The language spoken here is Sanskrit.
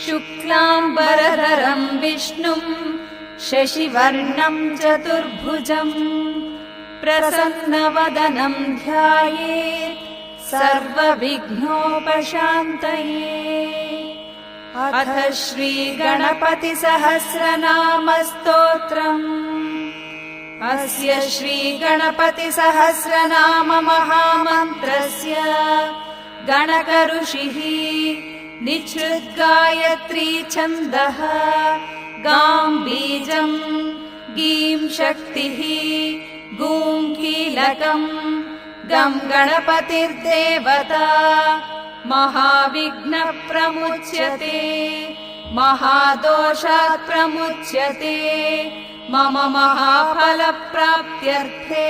शुक्लाम्बरधरं विष्णुं शशिवर्णं चतुर्भुजं प्रसन्नवदनं ध्यायेत् सर्वविघ्नोपशान्तये। अथ श्रीगणपतिसहस्रनामस्तोत्रम्। अस्य श्रीगणपतिसहस्रनाम महामन्त्रस्य गणकऋषिः निःसृद्गायत्री छन्दः गां बीजं गीं शक्तिः गूं कीलकम् गं गणपतिर्देवता महाविघ्नप्रमुच्यते महादोषात् प्रमुच्यते। मम महाफलप्राप्त्यर्थे